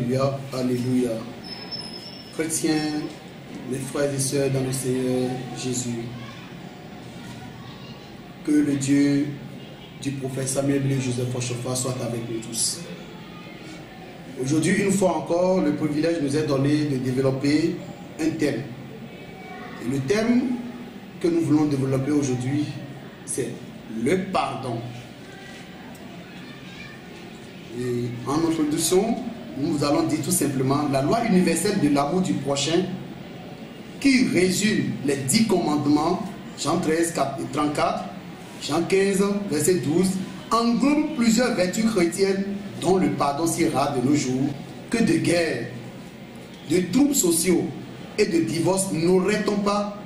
Alléluia, alléluia. Chrétiens, mes frères et sœurs dans le Seigneur Jésus, que le Dieu du prophète Samuel et Joseph Rochefort soit avec nous tous. Aujourd'hui, une fois encore, le privilège nous est donné de développer un thème. Et le thème que nous voulons développer aujourd'hui, c'est le pardon. Et en introduction, nous allons dire tout simplement la loi universelle de l'amour du prochain qui résume les 10 commandements, Jean 13, 34, Jean 15, verset 12, englobe plusieurs vertus chrétiennes dont le pardon si rare de nos jours que de guerres, de troubles sociaux et de divorces n'aurait-on pas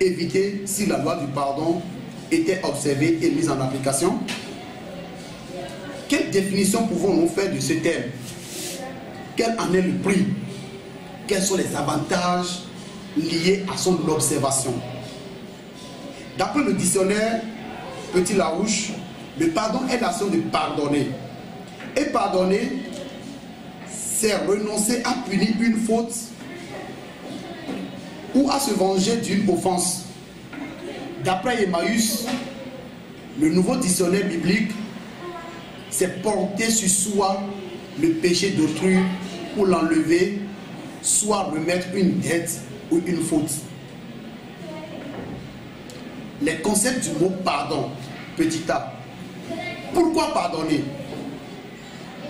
évité si la loi du pardon était observée et mise en application? Quelle définition pouvons-nous faire de ce thème? Quel en est le prix? Quels sont les avantages liés à son observation? D'après le dictionnaire Petit Larouche, le pardon est l'action de pardonner. Et pardonner, c'est renoncer à punir une faute ou à se venger d'une offense. D'après Emmaüs, le nouveau dictionnaire biblique, c'est porter sur soi le péché d'autrui pour l'enlever, soit remettre une dette ou une faute. Les concepts du mot pardon, petit a. Pourquoi pardonner?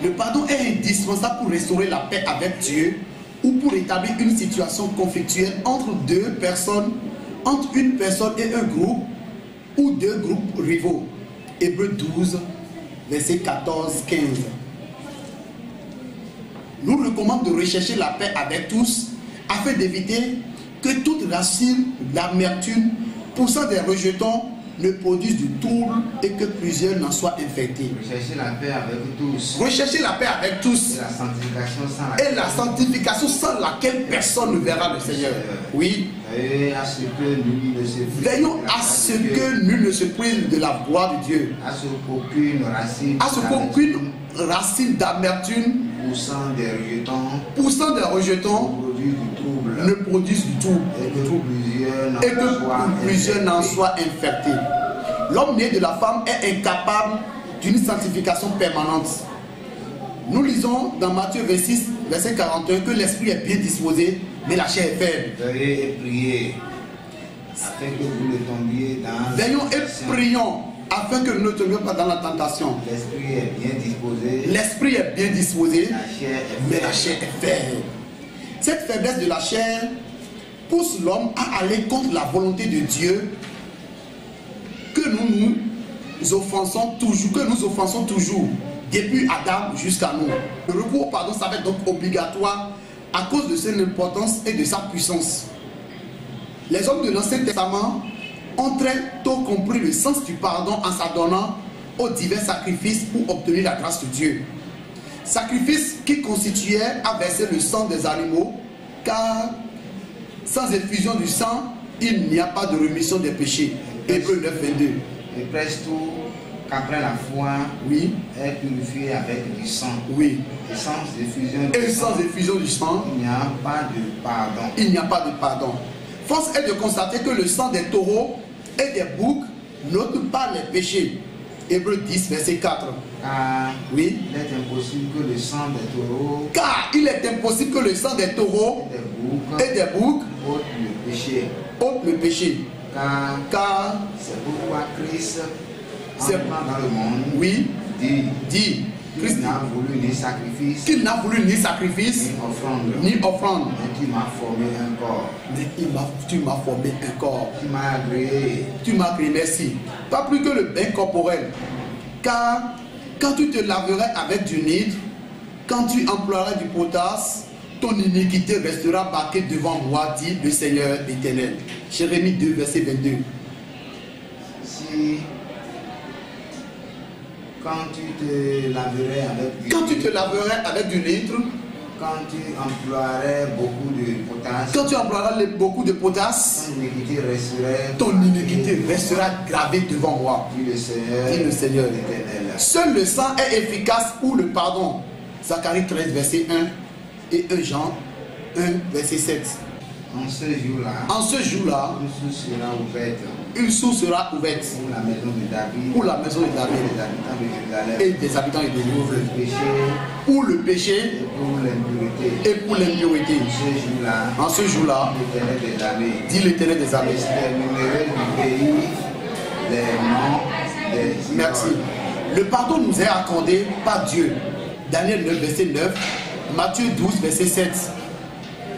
Le pardon est indispensable pour restaurer la paix avec Dieu ou pour établir une situation conflictuelle entre deux personnes, entre une personne et un groupe ou deux groupes rivaux. Hébreux 12, verset 14-15. Nous recommande de rechercher la paix avec tous afin d'éviter que toute racine d'amertume poussant des rejetons ne produise du trouble et que plusieurs n'en soient infectés. Rechercher la paix avec tous. Rechercher la paix avec tous. Et la sanctification sans laquelle personne ne verra le Seigneur. Oui. Veillons à ce que nul ne se prive. Veillons à ce que nul ne se prive de la gloire de Dieu. À ce qu'aucune racine d'amertume poussant des rejetons ne produise du trouble et que plusieurs n'en soient infectés. L'homme né de la femme est incapable d'une sanctification permanente. Nous lisons dans Matthieu 26, verset 41 que l'esprit est bien disposé, mais la chair est faible. Veillez et priez afin que vous ne tombiez dans... Veillons et prions afin que nous ne tombions pas dans la tentation. L'esprit est bien disposé. L'esprit est bien disposé, mais la chair est faible. Cette faiblesse de la chair pousse l'homme à aller contre la volonté de Dieu que nous offensons toujours, depuis Adam jusqu'à nous. Le recours au pardon, ça va être donc obligatoire à cause de son importance et de sa puissance. Les hommes de l'Ancien Testament ont très tôt compris le sens du pardon en s'adonnant aux divers sacrifices pour obtenir la grâce de Dieu. Sacrifice qui constituait à verser le sang des animaux, car sans effusion du sang, il n'y a pas de rémission des péchés. Hébreux 9, 22. Et presque tout qu'après la foi est purifié avec du sang. Oui. Et sans effusion du sang, il n'y a pas de pardon. Il n'y a pas de pardon. Force est de constater que le sang des taureaux et des boucs n'ôte pas les péchés. Hébreux 10, verset 4. Il est impossible que le sang des taureaux. Car il est impossible que le sang des taureaux et des boucs ôte le péché. Car c'est pourquoi Christ, entrant dans le monde, dit Christ n'a voulu ni sacrifice, ni offrande, mais tu m'as formé un corps. Tu m'as formé un corps. Tu m'as agréé. Tu m'as agréé, merci. Pas plus que le bain corporel. Car quand tu te laverais avec du nître, quand tu emploierais du potasse, ton iniquité restera marquée devant moi, dit le Seigneur éternel. Jérémie 2, verset 22. Si quand tu te laverais avec du nître, quand tu emploierais beaucoup de potasse, ton iniquité restera gravée devant moi, dit le Seigneur éternel. Seul le sang est efficace pour le pardon. Zacharie 13, verset 1 et 1 Jean 1, verset 7. En ce jour-là, une source sera ouverte pour la maison de David et des habitants de Jérusalem, pour le péché et pour l'impureté. En ce jour-là, dit l'Éternel des armées. Merci. Le pardon nous est accordé par Dieu. Daniel 9, verset 9, Matthieu 12, verset 7.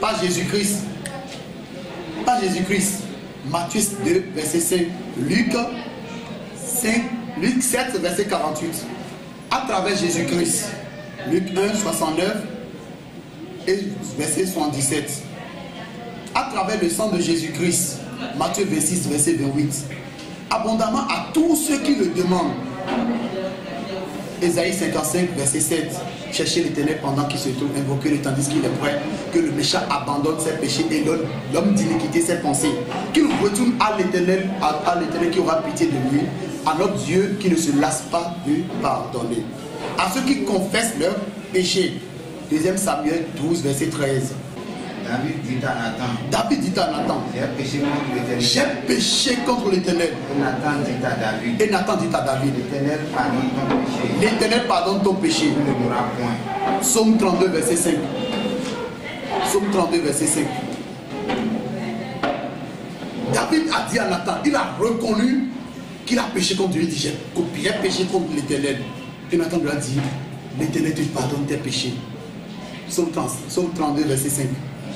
Pas Jésus-Christ. Pas Jésus-Christ. Matthieu 2, verset 5. Luc 7, verset 48. À travers Jésus-Christ. Luc 1, 69 et verset 77. À travers le sang de Jésus-Christ. Matthieu 26, verset 28. Abondamment à tous ceux qui le demandent. Ésaïe 55, verset 7. Cherchez l'Éternel pendant qu'il se trouve, invoquez-le tandis qu'il est prêt, que le méchant abandonne ses péchés et l'homme d'iniquité ses pensées. Qu'il retourne à l'Éternel qui aura pitié de lui, à notre Dieu qui ne se lasse pas de pardonner. À ceux qui confessent leurs péchés. 2 Samuel 12, verset 13. David dit à Nathan, j'ai péché contre l'Éternel. Et Nathan dit à David, l'Éternel pardonne ton péché. Psaume 32, verset 5. Psaume 32, verset 5. David a dit à Nathan, il a reconnu qu'il a péché contre lui. Il dit, j'ai péché contre l'Éternel. Et Nathan lui a dit, l'Éternel te pardonne tes péchés. Psaume 32, verset 5.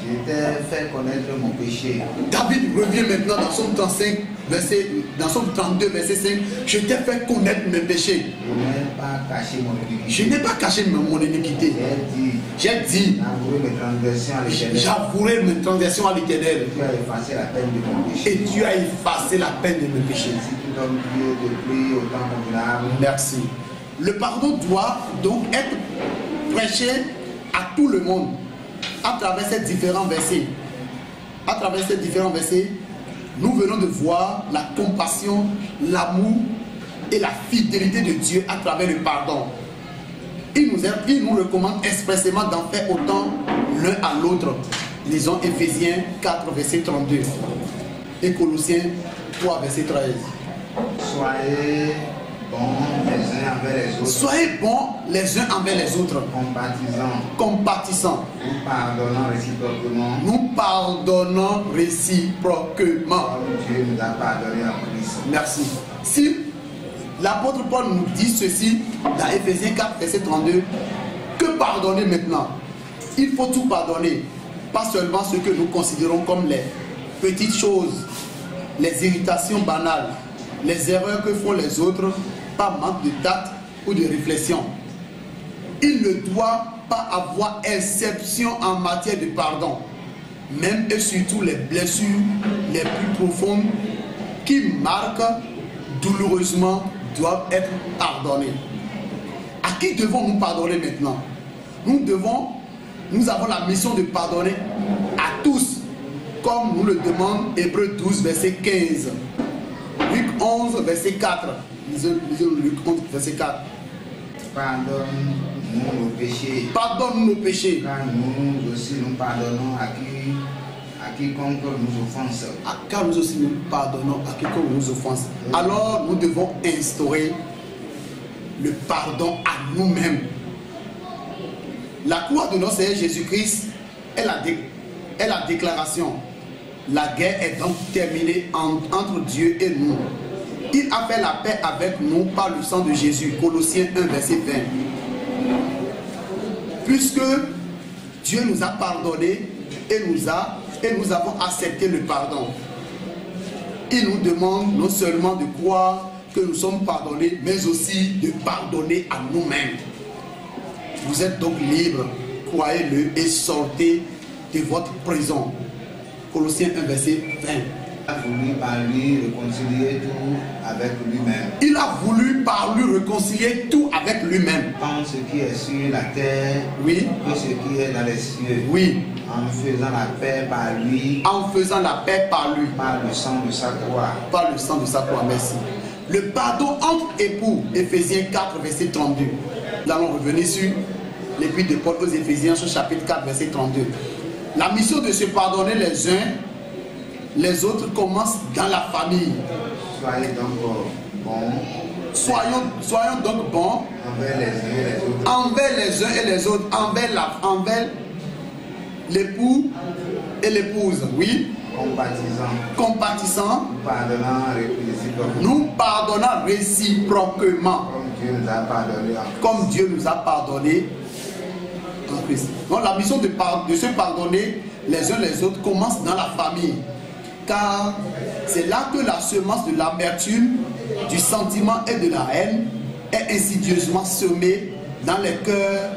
Je t'ai fait connaître mon péché. David revient maintenant dans Psaume 35, dans Psaume 32, verset 5. Je t'ai fait connaître mes péchés. Je n'ai pas caché mon iniquité. J'ai dit, j'avouerai mes transgressions à l'Éternel. Et tu as effacé la peine de mes péchés. Merci. Le pardon doit donc être prêché à tout le monde. À travers ces différents versets, nous venons de voir la compassion, l'amour et la fidélité de Dieu à travers le pardon. Il nous recommande expressément d'en faire autant l'un à l'autre. Lisons Éphésiens 4, verset 32 et Colossiens 3, verset 13. Soyez bons les uns envers les autres. Soyez bons les uns envers les autres. Compatissants. Nous pardonnons réciproquement. Comme Dieu nous a pardonné en Christ. Merci. Si l'apôtre Paul nous dit ceci dans Éphésiens 4, verset 32, que pardonner maintenant? Il faut tout pardonner. Pas seulement ce que nous considérons comme les petites choses, les irritations banales, les erreurs que font les autres par manque de tact ou de réflexion. Il ne doit pas avoir exception en matière de pardon, même et surtout les blessures les plus profondes qui marquent douloureusement doivent être pardonnées. À qui devons-nous pardonner maintenant? Nous avons la mission de pardonner à tous, comme nous le demande Hébreux 12, verset 15. Luc 11, verset 4. Lisons Luc 11, verset 4. Pardonne-nous nos péchés. Pardonne nos péchés. Car nous aussi nous pardonnons à quiconque nous offense. Car nous aussi nous pardonnons à quiconque nous offense. Alors nous devons instaurer le pardon à nous-mêmes. La croix de notre Seigneur Jésus-Christ est la déclaration. La guerre est donc terminée entre Dieu et nous. Il a fait la paix avec nous par le sang de Jésus. Colossiens 1, verset 20. Puisque Dieu nous a pardonné et nous avons accepté le pardon. Il nous demande non seulement de croire que nous sommes pardonnés, mais aussi de pardonner à nous-mêmes. Vous êtes donc libres, croyez-le et sortez de votre prison. Colossiens 1, verset 20. Il a voulu par lui réconcilier tout avec lui-même. Il a voulu par lui réconcilier tout avec lui-même. Tant ce qui est sur la terre, oui, que ce qui est dans les cieux. Oui. En faisant la paix par lui. En faisant la paix par lui. Par le sang de sa croix. Par le sang de sa croix, merci. Le pardon entre époux, Éphésiens 4, verset 32. Nous allons revenir sur l'épître de Paul aux Éphésiens, chapitre 4, verset 32. La mission de se pardonner les uns les autres commence dans la famille. Soyez donc bons. Soyons donc bons envers les uns et les autres, envers l'époux et l'épouse, oui. Compatissant, nous pardonnant réciproquement, comme Dieu nous a pardonné en Christ. Donc la mission de se pardonner les uns les autres commence dans la famille, car c'est là que la semence de l'amertume, du sentiment et de la haine est insidieusement semée dans les cœurs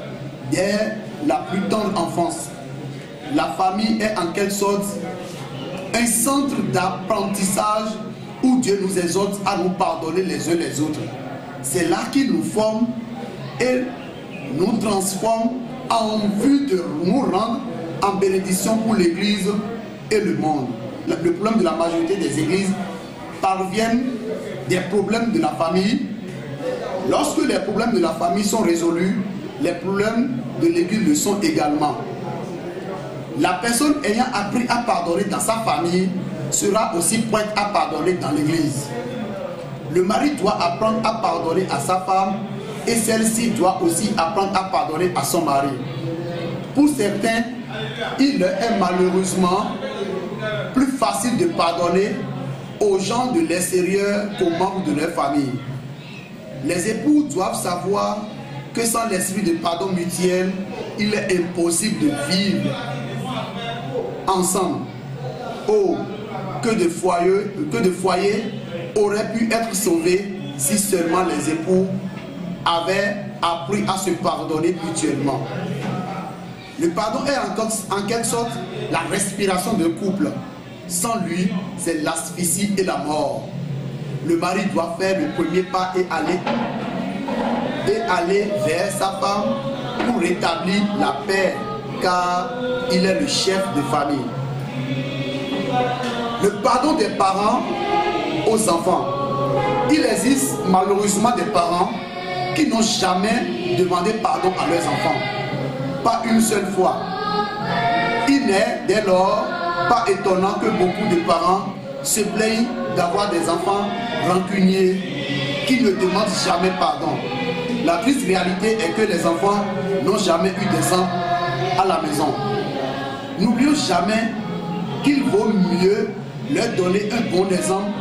dès la plus tendre enfance. La famille est en quelque sorte un centre d'apprentissage où Dieu nous exhorte à nous pardonner les uns les autres. C'est là qu'il nous forme et nous transforme en vue de nous rendre en bénédiction pour l'Église et le monde. Le problème de la majorité des églises parviennent des problèmes de la famille. Lorsque les problèmes de la famille sont résolus, les problèmes de l'Église le sont également. La personne ayant appris à pardonner dans sa famille sera aussi prête à pardonner dans l'église. Le mari doit apprendre à pardonner à sa femme et celle-ci doit aussi apprendre à pardonner à son mari. Pour certains, il est malheureusement plus facile de pardonner aux gens de l'extérieur qu'aux membres de leur famille. Les époux doivent savoir que sans l'esprit de pardon mutuel, il est impossible de vivre ensemble. Oh, que de foyers auraient pu être sauvés si seulement les époux avaient appris à se pardonner mutuellement. Le pardon est en quelque sorte la respiration d'un couple. Sans lui, c'est l'asphyxie et la mort. Le mari doit faire le premier pas et aller vers sa femme pour rétablir la paix, car il est le chef de famille. Le pardon des parents aux enfants. Il existe malheureusement des parents qui n'ont jamais demandé pardon à leurs enfants. Pas une seule fois. Il n'est dès lors pas étonnant que beaucoup de parents se plaignent d'avoir des enfants rancuniers qui ne demandent jamais pardon. La triste réalité est que les enfants n'ont jamais eu de sang à la maison. N'oublions jamais qu'il vaut mieux leur donner un bon exemple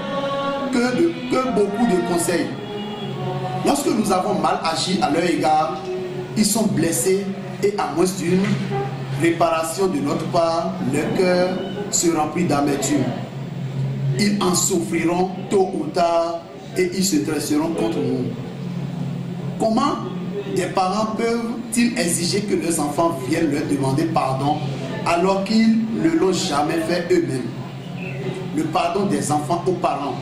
que beaucoup de conseils. Lorsque nous avons mal agi à leur égard, ils sont blessés et à moins d'une réparation de notre part, leur cœur se remplit d'amertume. Ils en souffriront tôt ou tard et ils se dresseront contre nous. Comment des parents peuvent-ils exiger que leurs enfants viennent leur demander pardon alors qu'ils ne l'ont jamais fait eux-mêmes? Le pardon des enfants aux parents.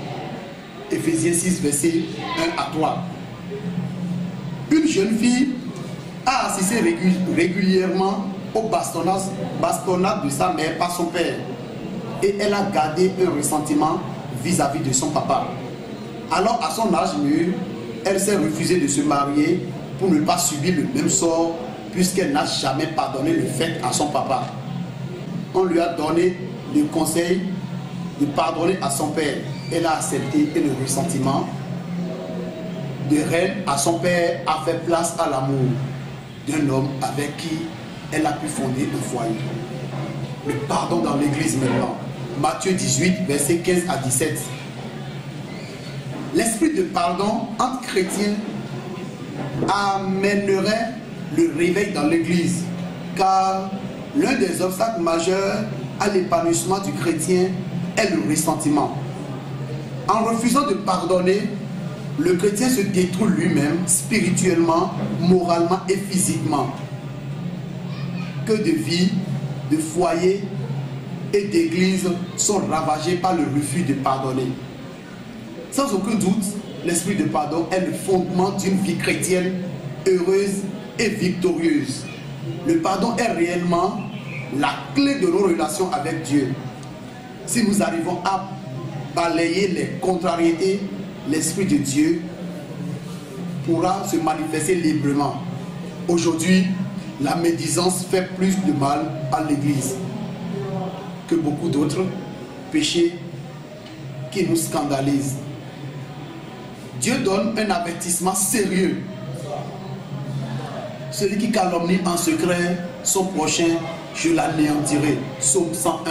Éphésiens 6, verset 1 à 3. Une jeune fille a assisté régulièrement au bastonnade de sa mère par son père et elle a gardé un ressentiment vis-à-vis de son papa. Alors à son âge mûr, elle s'est refusée de se marier pour ne pas subir le même sort puisqu'elle n'a jamais pardonné le fait à son papa. On lui a donné le conseil de pardonner à son père. Elle a accepté et le ressentiment de reine à son père a fait place à l'amour d'un homme avec qui elle a pu fonder un foyer. Le pardon dans l'église maintenant. Matthieu 18, versets 15 à 17. L'esprit de pardon entre chrétiens amènerait le réveil dans l'église, car l'un des obstacles majeurs à l'épanouissement du chrétien est le ressentiment. En refusant de pardonner, le chrétien se détruit lui-même spirituellement, moralement et physiquement. Que de vies, de foyers et d'églises sont ravagées par le refus de pardonner. Sans aucun doute, l'esprit de pardon est le fondement d'une vie chrétienne heureuse et victorieuse. Le pardon est réellement la clé de nos relations avec Dieu. Si nous arrivons à balayer les contrariétés, l'Esprit de Dieu pourra se manifester librement. Aujourd'hui, La médisance fait plus de mal à l'Église que beaucoup d'autres péchés qui nous scandalisent. Dieu donne un avertissement sérieux. Celui qui calomnie en secret son prochain, je l'anéantirai. Psaume 101,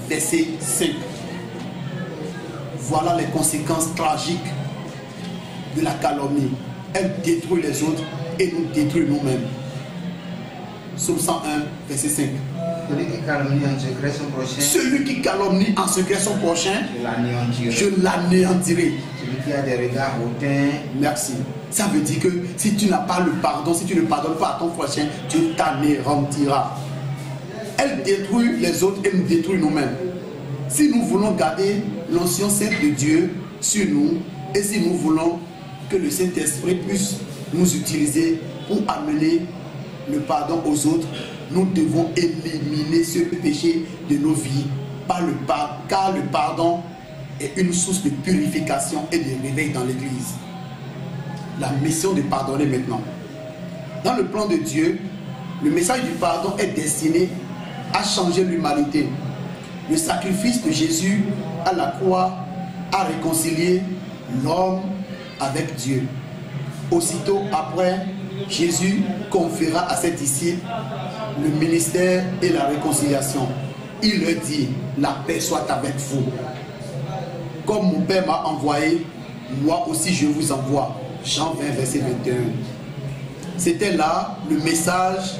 verset 5. Voilà les conséquences tragiques de la calomnie. Elle détruit les autres et nous détruit nous-mêmes. Psaume 101, verset 5. Celui qui calomnie en secret son prochain, celui qui calomnie en secret son prochain, je l'anéantirai. Celui qui a des regards hautains. Merci. Ça veut dire que si tu n'as pas le pardon, si tu ne pardonnes pas à ton prochain, Dieu t'anéantira. Elle détruit les autres et nous détruit nous-mêmes. Si nous voulons garder l'onction sainte de Dieu sur nous, et si nous voulons que le Saint-Esprit puisse nous utiliser pour amener le pardon aux autres, nous devons éliminer ce péché de nos vies car le pardon est une source de purification et de réveil dans l'Église. La mission de pardonner maintenant. Dans le plan de Dieu, le message du pardon est destiné à changer l'humanité. Le sacrifice de Jésus à la croix a réconcilié l'homme avec Dieu. Aussitôt après, Jésus confiera à ses disciples le ministère et la réconciliation. Il leur dit, la paix soit avec vous. Comme mon Père m'a envoyé, moi aussi je vous envoie. Jean 20, verset 21. C'était là le message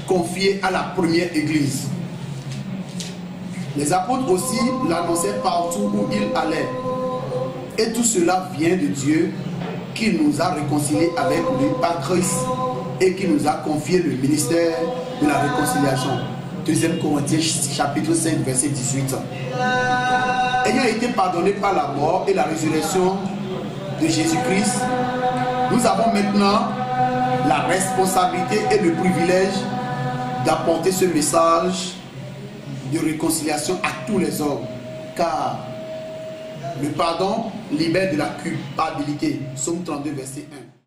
confié à la première église. Les apôtres aussi l'annonçaient partout où ils allaient. Et tout cela vient de Dieu qui nous a réconciliés avec lui par Christ et qui nous a confié le ministère de la réconciliation. 2 Corinthiens chapitre 5 verset 18. Ayant été pardonnés par la mort et la résurrection de Jésus-Christ, nous avons maintenant la responsabilité et le privilège d'apporter ce message de réconciliation à tous les hommes, car le pardon libère de la culpabilité. Psaume 32 verset 1.